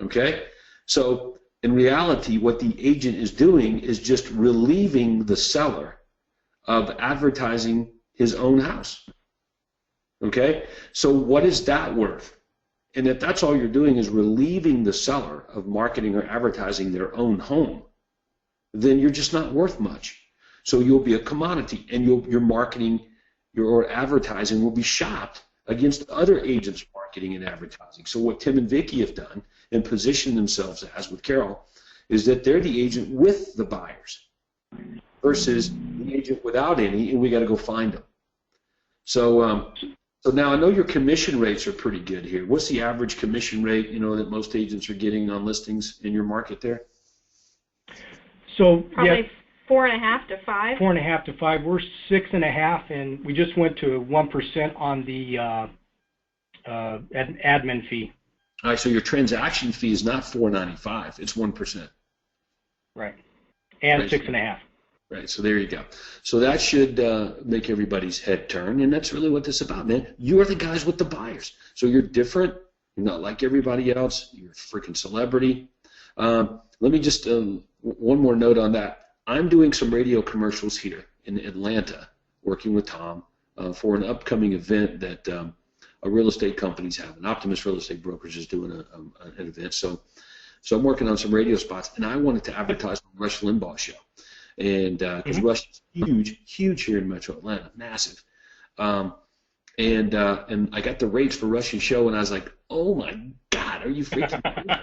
Okay? So in reality, what the agent is doing is just relieving the seller of advertising his own house. Okay? So what is that worth? And if that's all you're doing is relieving the seller of marketing or advertising their own home, then you're just not worth much. So you'll be a commodity, and your marketing, your advertising will be shopped against other agents' marketing and advertising. So what Tim and Vicki have done and positioned themselves as with Carol is that they're the agent with the buyers versus the agent without any, and we got to go find them. So so now I know your commission rates are pretty good here. What's the average commission rate, you know, that most agents are getting on listings in your market there? So probably 4.5 to 5. 4.5 to 5. We're 6.5, and we just went to 1% on the admin fee. All right, so your transaction fee is not $4.95; it's 1%. Right, and right. 6.5. Right, so there you go. So that should make everybody's head turn, and that's really what this is about, man. You are the guys with the buyers. So you're different. You're not like everybody else. You're a freaking celebrity. Let me just, one more note on that. I'm doing some radio commercials here in Atlanta, working with Tom for an upcoming event that a real estate company's having. Optimus Real Estate Brokers is doing an event. So I'm working on some radio spots, and I wanted to advertise on Rush Limbaugh's show. And because Rush is huge here in Metro Atlanta, massive. And I got the rates for Rush's show, and I was like, oh my God, are you freaking kidding?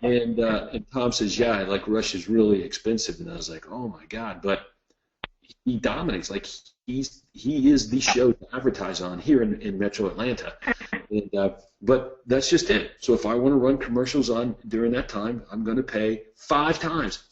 And Tom says, yeah, like Rush is really expensive, and I was like, oh my God, but he dominates. Like he is the show to advertise on here in Metro Atlanta. And but that's just it. So if I want to run commercials on during that time, I'm going to pay 5 times,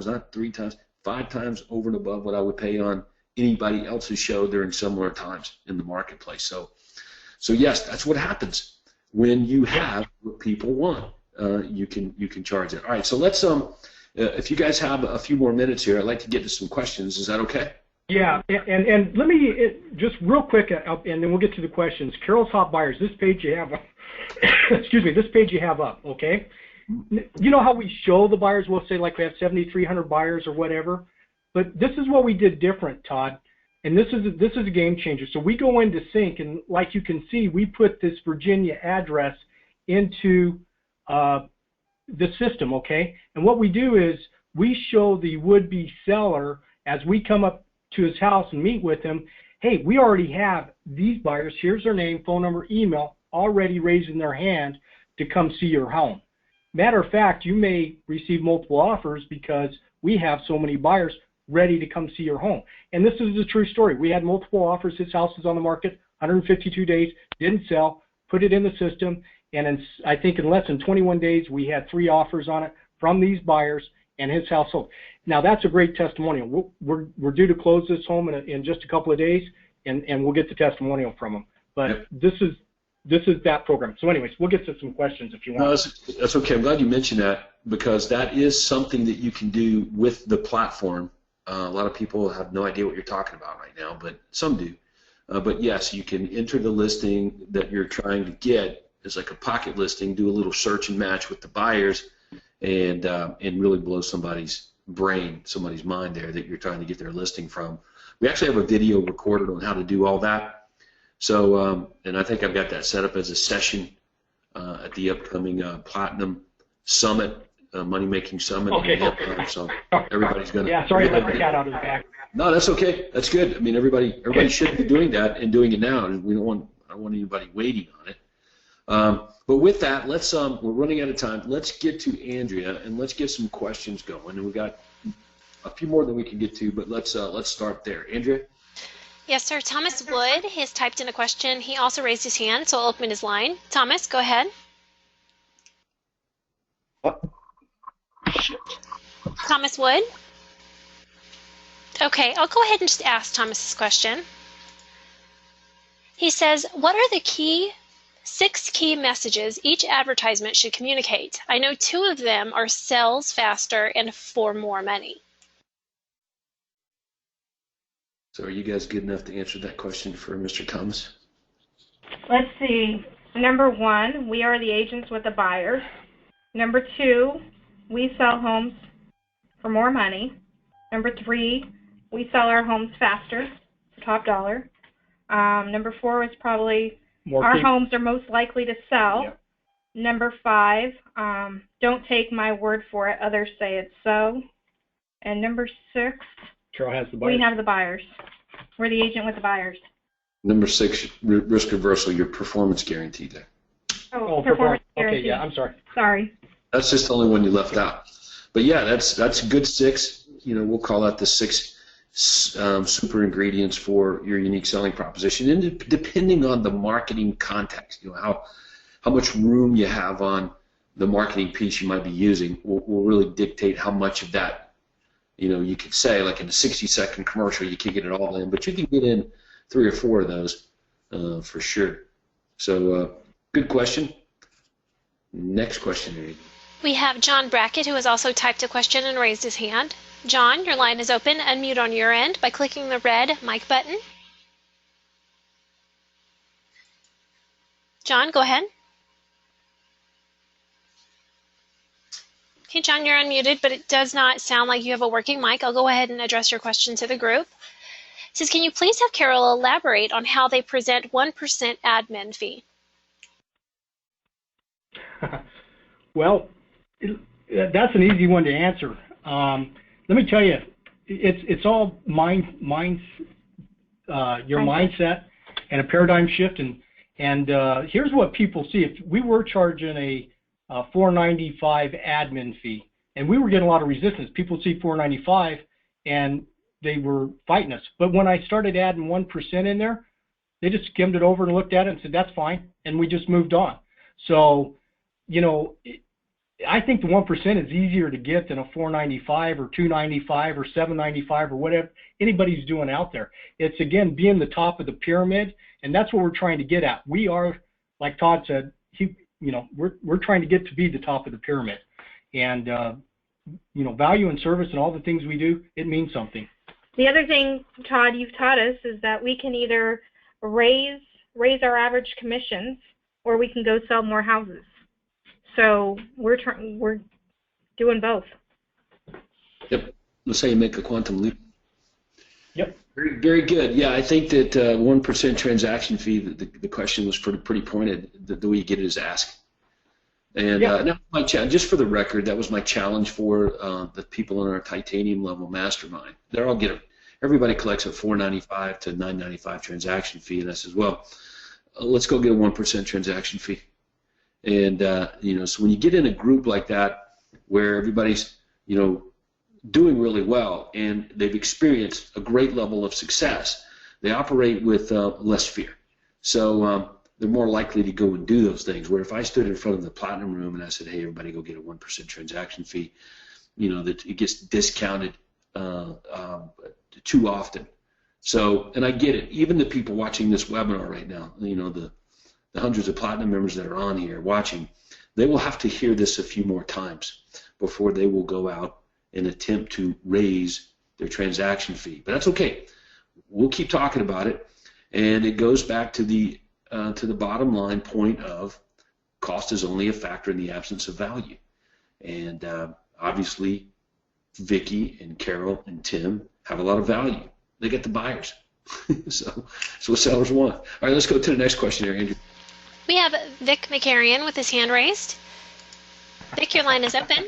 not 3 times. 5 times over and above what I would pay on anybody else's show during similar times in the marketplace. So yes, that's what happens when you have what people want. You can charge it. All right, so let's if you guys have a few more minutes here, I'd like to get to some questions. Is that okay? Yeah, and let me just real quick, and then we'll get to the questions. Carol's Hot Buyers. This page you have, excuse me. This page you have up. Okay. You know how we show the buyers? We'll say like we have 7,300 buyers or whatever, but this is what we did different, Todd. And this is a game changer. So we go into sync, and like you can see, we put this Virginia address into the system, okay? And what we do is we show the would-be seller as we come up to his house and meet with him, hey, we already have these buyers. Here's their name, phone number, email, already raising their hand to come see your home. Matter of fact, you may receive multiple offers because we have so many buyers ready to come see your home. And this is a true story. We had multiple offers. His house is on the market, 152 days, didn't sell, put it in the system, and I think in less than 21 days, we had 3 offers on it from these buyers, and his house sold. Now, that's a great testimonial. We're due to close this home in just a couple of days, and we'll get the testimonial from him. But this is that program. So anyways, we'll get to some questions if you want. No, that's okay. I'm glad you mentioned that because that is something that you can do with the platform. A lot of people have no idea what you're talking about right now, but some do. But yes, you can enter the listing that you're trying to get as like a pocket listing, do a little search and match with the buyers, and really blow somebody's brain, somebody's mind there that you're trying to get their listing from. We actually have a video recorded on how to do all that. So, and I think I've got that set up as a session at the upcoming Platinum Summit, Money Making Summit. Okay. So everybody's going to. Yeah, sorry to let the cat out of the bag. No, that's okay. That's good. I mean, everybody should be doing that and doing it now, and I don't want anybody waiting on it. But with that, let's we're running out of time. Let's get to Andrea and let's get some questions going. And we got a few more than we can get to, but let's start there. Andrea. Yes, sir. Thomas Wood has typed in a question. He also raised his hand, so I'll open his line. Thomas, go ahead. Thomas Wood? Okay, I'll go ahead and just ask Thomas's question. He says, what are the 6 key messages each advertisement should communicate? I know 2 of them are sells faster and for more money. So are you guys good enough to answer that question for Mr. Thomas? Let's see. Number 1, we are the agents with the buyers. Number 2, we sell homes for more money. Number 3, we sell our homes faster, for top dollar. Number 4 is probably our homes are most likely to sell. Yep. Number 5, don't take my word for it, others say it's so. And number 6, Carol has the buyers. We have the buyers. We're the agent with the buyers. Number 6, risk reversal, your performance guarantee there. Oh, performance guarantee. Okay, yeah, I'm sorry. Sorry. That's just the only one you left out. But yeah, that's a good 6. You know, we'll call that the 6 super ingredients for your unique selling proposition. And depending on the marketing context, you know, how much room you have on the marketing piece you might be using will really dictate how much of that. You know, you could say, like in a 60-second commercial, you can't get it all in, but you can get in 3 or 4 of those for sure. So, good question. Next question, Amy. We have John Brackett, who has also typed a question and raised his hand. John, your line is open. Unmute on your end by clicking the red mic button. John, go ahead. Okay, John, you're unmuted, but it does not sound like you have a working mic. I'll go ahead and address your question to the group. It says, can you please have Carol elaborate on how they present 1% admin fee? Well, that's an easy one to answer. Let me tell you, it's all your mindset and a paradigm shift. And here's what people see. If we were charging a $4.95 admin fee, and we were getting a lot of resistance. People see $4.95 and they were fighting us. But when I started adding 1% in there, they just skimmed it over and looked at it and said, that's fine, and we just moved on. So, you know, I think the 1% is easier to get than a $4.95 or $2.95 or $7.95 or whatever anybody's doing out there. It's, again, being the top of the pyramid, and that's what we're trying to get at. We are, like Todd said, you know, we're trying to get to be the top of the pyramid, and you know, value and service and all the things we do, it means something. The other thing, Todd, you've taught us is that we can either raise our average commissions, or we can go sell more houses. So we're doing both. Yep. Let's say you make a quantum leap. Yep. Very, very good. Yeah, I think that 1% transaction fee, the question was pretty pointed. The way you get it is ask. And now my just for the record, that was my challenge for the people in our titanium level mastermind. Everybody collects a $4.95 to $9.95 transaction fee, and I says, well, let's go get a 1% transaction fee. And so when you get in a group like that where everybody's doing really well and they've experienced a great level of success, they operate with less fear. So they're more likely to go and do those things. Where if I stood in front of the platinum room and I said, "Hey, everybody, go get a 1% transaction fee," that it gets discounted too often. So, and I get it. Even the people watching this webinar right now, the hundreds of platinum members that are on here watching, they will have to hear this a few more times before they will go out and attempt to raise their transaction fee. But that's okay. We'll keep talking about it, and it goes back to the bottom line point of cost is only a factor in the absence of value. And obviously, Vicki and Carol and Tim have a lot of value. They get the buyers. so what sellers want. All right, let's go to the next question here, Andrew. We have Vic McCarrion with his hand raised. Vic, your line is open.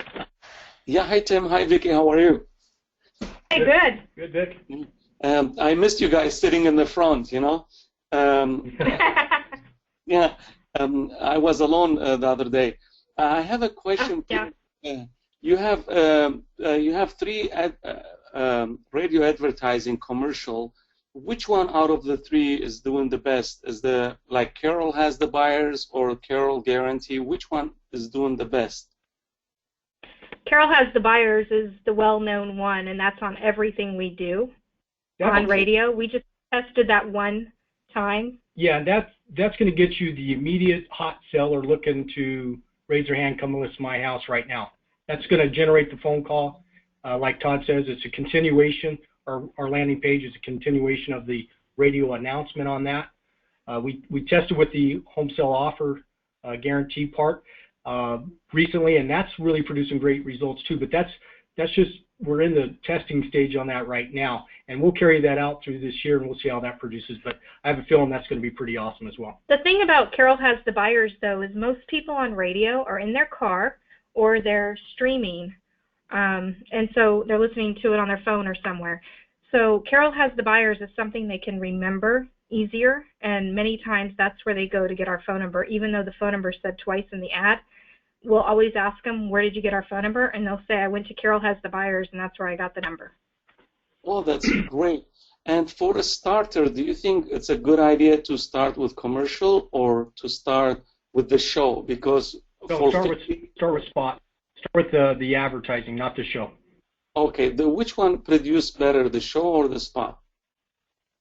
Yeah, hi Tim, hi Vicki, how are you? Hey, good. Good, Vic. I missed you guys sitting in the front, Yeah, I was alone the other day. I have a question. Yeah. You have 3 radio advertising commercial. Which one out of the 3 is doing the best? Is like Carol has the buyers or Carol Guarantee? Which one is doing the best? Carol has the buyers is the well-known one, and that's on everything we do on radio. We just tested that one time. Yeah, that's going to get you the immediate hot seller looking to raise their hand, come list my house right now. That's going to generate the phone call. Like Todd says, it's a continuation. Our landing page is a continuation of the radio announcement on that. We tested with the home sale offer guarantee part recently, and that's really producing great results too. But that's just, we're in the testing stage on that right now, and we'll carry that out through this year, and we'll see how that produces. But I have a feeling that's going to be pretty awesome as well. The thing about Carol has the buyers, though, is most people on radio are in their car or they're streaming, and so they're listening to it on their phone or somewhere. So Carol has the buyers is something they can remember easier, and many times that's where they go to get our phone number. Even though the phone number said twice in the ad, we'll always ask them, where did you get our phone number? And they'll say, I went to Carol has the buyers, and that's where I got the number. Oh, that's great. And for a starter, do you think it's a good idea to start with commercial or to start with the show? Because start with spot. Start with the advertising, not the show. Okay, which one produce better, the show or the spot?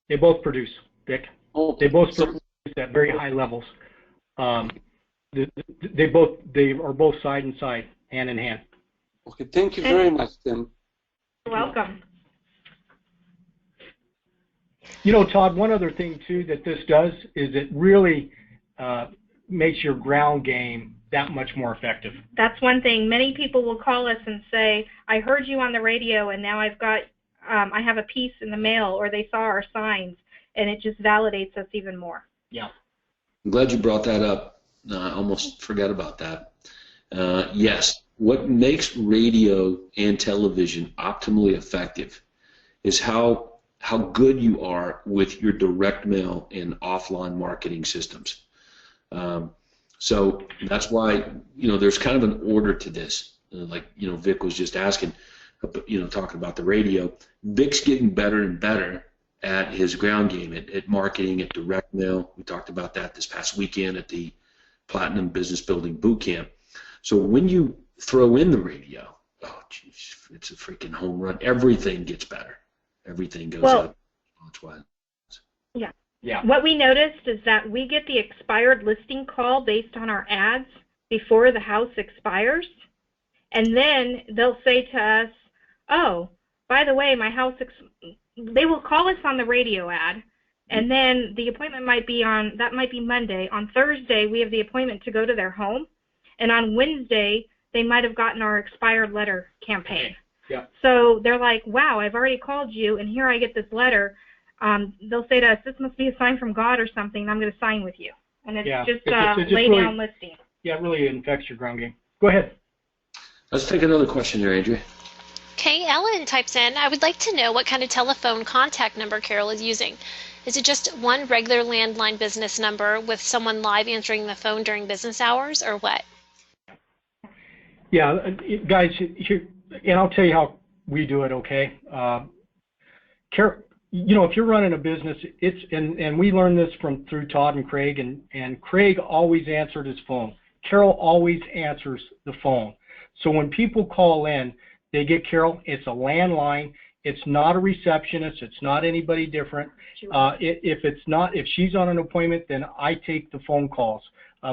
They both produce, Vic. Okay. They both produce at very high levels. They are both side and side, hand in hand. Okay, thank you very much, Tim. You're welcome. Todd, one other thing too that this does is it really makes your ground game that much more effective. That's one thing. Many people will call us and say, I heard you on the radio, and now I've got, I have a piece in the mail, or they saw our signs, and it just validates us even more. Yeah. I'm glad you brought that up. I almost forgot about that. Yes, what makes radio and television optimally effective is how good you are with your direct mail and offline marketing systems. So that's why, there's kind of an order to this. Like, Vic was just asking, talking about the radio. Vic's getting better and better at his ground game, at marketing, at direct mail. We talked about that this past weekend at the Platinum Business Building Boot Camp. So when you throw in the radio, oh, geez, it's a freaking home run. Everything gets better. Everything goes up. That's why. Yeah. Yeah. What we noticed is that we get the expired listing call based on our ads before the house expires, and then they'll say to us, oh, by the way, my house, they will call us on the radio ad, and then the appointment might be that might be Monday. On Thursday, we have the appointment to go to their home, and on Wednesday, they might have gotten our expired letter campaign. Yeah. So they're like, wow, I've already called you, and here I get this letter. They'll say to us, this must be a sign from God or something, and I'm going to sign with you. And it's just lay down listing. Yeah, it really infects your ground game. Go ahead. Let's take another question there, Andrea. Okay, Ellen types in, I would like to know what kind of telephone contact number Carol is using. Is it just one regular landline business number with someone live answering the phone during business hours, or what? Yeah, guys, here, and I'll tell you how we do it, okay? You know, if you're running a business, and we learned this through Todd and Craig, and Craig always answered his phone. Carol always answers the phone. So when people call in, they get Carol. It's a landline. It's not a receptionist. It's not anybody different. If she's on an appointment, then I take the phone calls.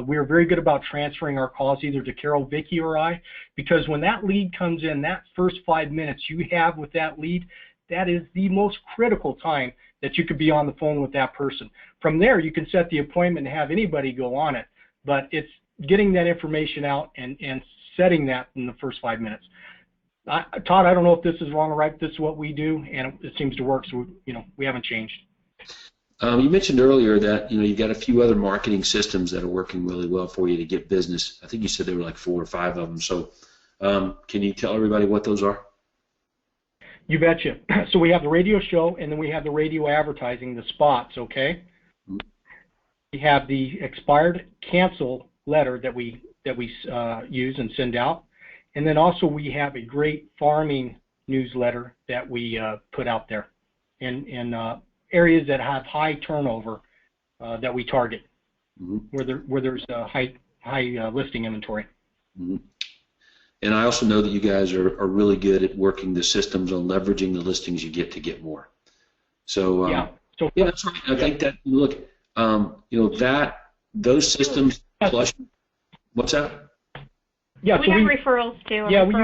We're very good about transferring our calls either to Carol, Vicki, or I, because when that lead comes in, that first 5 minutes you have with that lead, that is the most critical time that you could be on the phone with that person. From there, you can set the appointment and have anybody go on it, but it's getting that information out and setting that in the first 5 minutes. Todd, I don't know if this is wrong or right. This is what we do, and it seems to work, so we haven't changed. You mentioned earlier that you got a few other marketing systems that are working really well for you to get business. I think you said there were like 4 or 5 of them. So can you tell everybody what those are? You betcha. So we have the radio show, and then we have the radio advertising, the spots, okay? Mm-hmm. We have the expired cancel letter that we use and send out. And then also we have a great farming newsletter that we put out there in areas that have high turnover that we target, mm-hmm. where there's a high listing inventory. Mm-hmm. And I also know that you guys are really good at working the systems on leveraging the listings you get more. So yeah, that's right. I think that look, those systems plus what's that? Yeah, we have referrals too. Yeah, we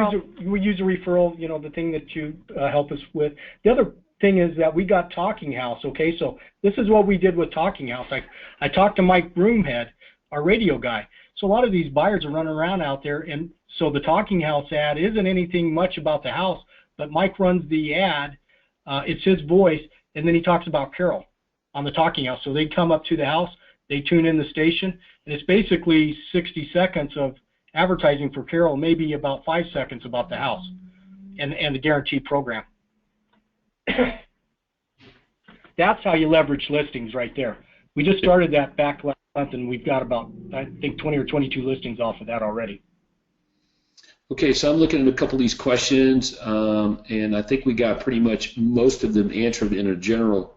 use a referral. The thing that you help us with. The other thing is that we got Talking House. Okay, so this is what we did with Talking House. I talked to Mike Broomhead, our radio guy. So a lot of these buyers are running around out there, and so the Talking House ad isn't anything much about the house, but Mike runs the ad. It's his voice, and then he talks about Carol on the Talking House. So they come up to the house, they tune in the station, and it's basically 60 seconds of advertising for Carol, maybe about 5 seconds about the house and the guaranteed program. That's how you leverage listings right there. We just started that back last month, and we've got about, I think, 20 or 22 listings off of that already. Okay, so I'm looking at a couple of these questions, and I think we got pretty much most of them answered in a general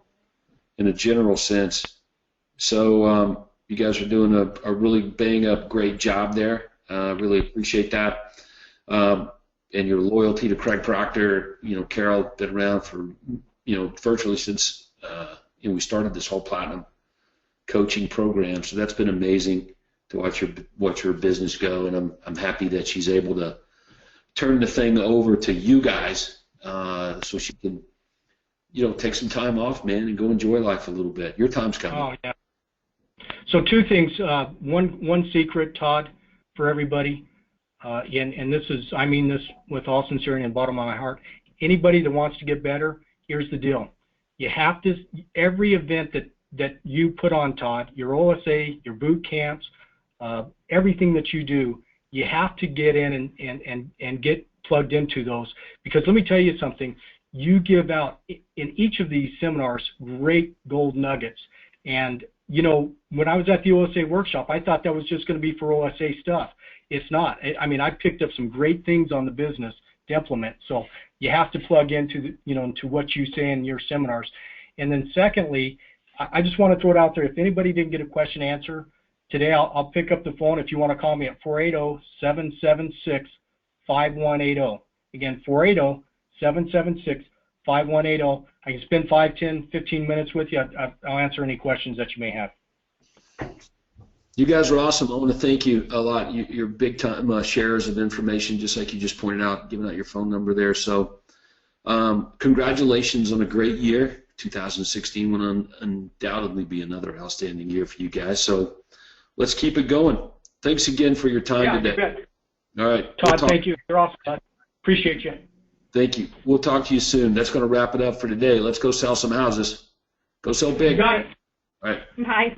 sense. So you guys are doing a really bang-up great job there. Really appreciate that. And your loyalty to Craig Proctor, Carol, been around for, virtually since, we started this whole platinum coaching program. So that's been amazing to watch her business go. And I'm happy that she's able to turn the thing over to you guys, so she can, take some time off, man, and go enjoy life a little bit. Your time's coming. Oh, yeah. So 2 things. One secret, Todd, for everybody, and this is, I mean this with all sincerity and bottom of my heart. Anybody that wants to get better, here's the deal. You have to, every event that you put on, Todd, your OSA, your boot camps, everything that you do, you have to get in and get plugged into those. Because let me tell you something, you give out in each of these seminars great gold nuggets. And when I was at the OSA workshop, I thought that was just going to be for OSA stuff. It's not. I mean, I picked up some great things on the business to implement. So you have to plug into into what you say in your seminars. And then secondly, I just want to throw it out there. If anybody didn't get a question answered today, I'll pick up the phone if you want to call me at 480-776-5180. Again, 480-776-5180. I can spend 5, 10, 15 minutes with you. I'll answer any questions that you may have. You guys are awesome. I want to thank you a lot. You're big-time sharers of information, just like you just pointed out, giving out your phone number there. So congratulations on a great year. 2016 will undoubtedly be another outstanding year for you guys. So let's keep it going. Thanks again for your time today. All right. Todd, thank you. You're awesome, Todd. Appreciate you. Thank you. We'll talk to you soon. That's going to wrap it up for today. Let's go sell some houses. Go sell big. You got it. All right. Bye.